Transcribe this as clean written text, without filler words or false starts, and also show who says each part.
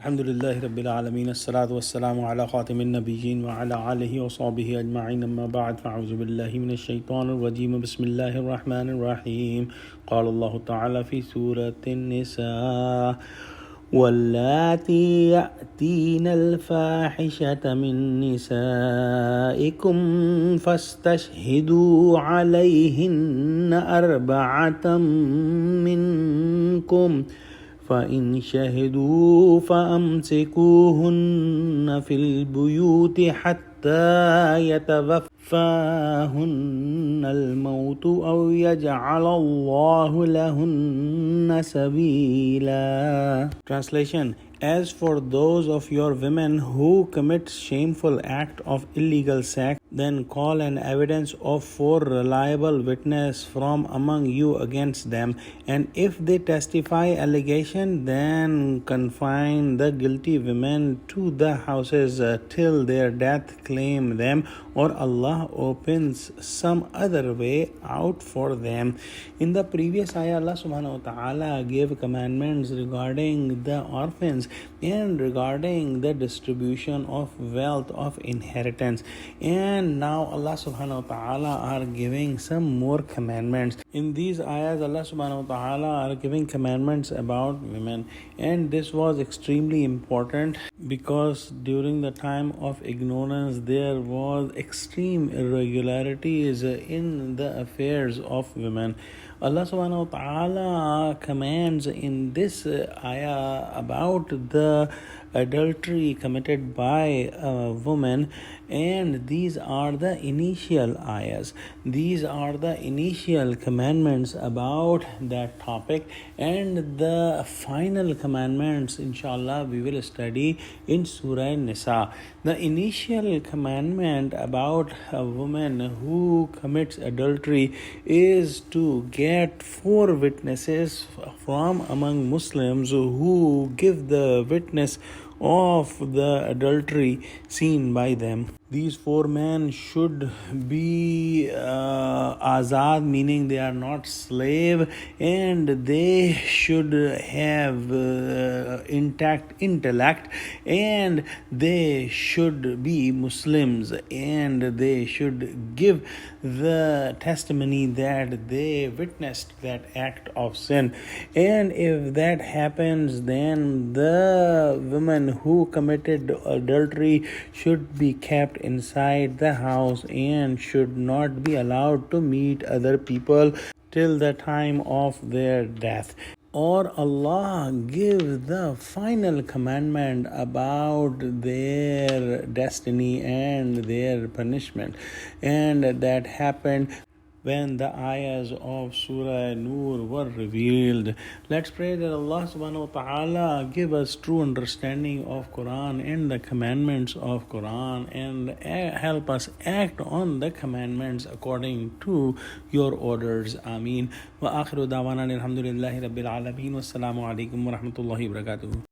Speaker 1: Alhamdulillahi Rabbil Alameen, As-salatu was-salamu ala khatimin nabiyyin wa ala alihi wa sahbihi ajma'in, amma ba'd, fa'auzu billahi minash shaitanir rajim, bismillahir rahmanir rahim. Qala Allahu ta'ala fi Surah An-Nisa, وَاللَّاتِي يَأْتِينَ الْفَاحِشَةَ مِن نِّسَائِكُمْ فَاسْتَشْهِدُوا عَلَيْهِنَّ أَرْبَعَةً مِّنكُمْ فإن شهدوا فأمسكوهن في البيوت حتى يتوفاهن الموت أو يجعل الله لهن سبيلا. Translation: As for those of your women who commit shameful act of illegal sex, then call an evidence of 4 reliable witnesses from among you against them, and if they testify allegation, then confine the guilty women to the houses till their death claim them, or Allah opens some other way out for them. In the previous ayah, Allah subhanahu wa ta'ala gave commandments regarding the orphans and regarding the distribution of wealth of inheritance, and now Allah subhanahu wa ta'ala are giving some more commandments. In these ayahs, Allah subhanahu wa ta'ala are giving commandments about women, and this was extremely important because during the time of ignorance there was extreme irregularities in the affairs of women. Allah subhanahu wa ta'ala commands in this ayah about the adultery committed by a woman, and these are the initial ayahs. These are the initial commandments about that topic, and the final commandments inshallah we will study in Surah An-Nisa. The initial commandment about a woman who commits adultery is to get 4 witnesses from among Muslims who give the witness of the adultery seen by them. These 4 men should be azad, meaning they are not slave, and they should have intact intellect, and they should be Muslims, and they should give the testimony that they witnessed that act of sin. And if that happens, then the woman who committed adultery should be kept inside the house and should not be allowed to meet other people till the time of their death. Or Allah gives the final commandment about their destiny and their punishment, and that happened when the ayahs of Surah Nur were revealed. Let's pray that Allah subhanahu wa ta'ala give us true understanding of Quran and the commandments of Quran, and help us act on the commandments according to your orders. Ameen. Wa akhiru da'wana alhamdulillahi rabbil alameen. Wassalamu alaikum wa rahmatullahi wa barakatuh.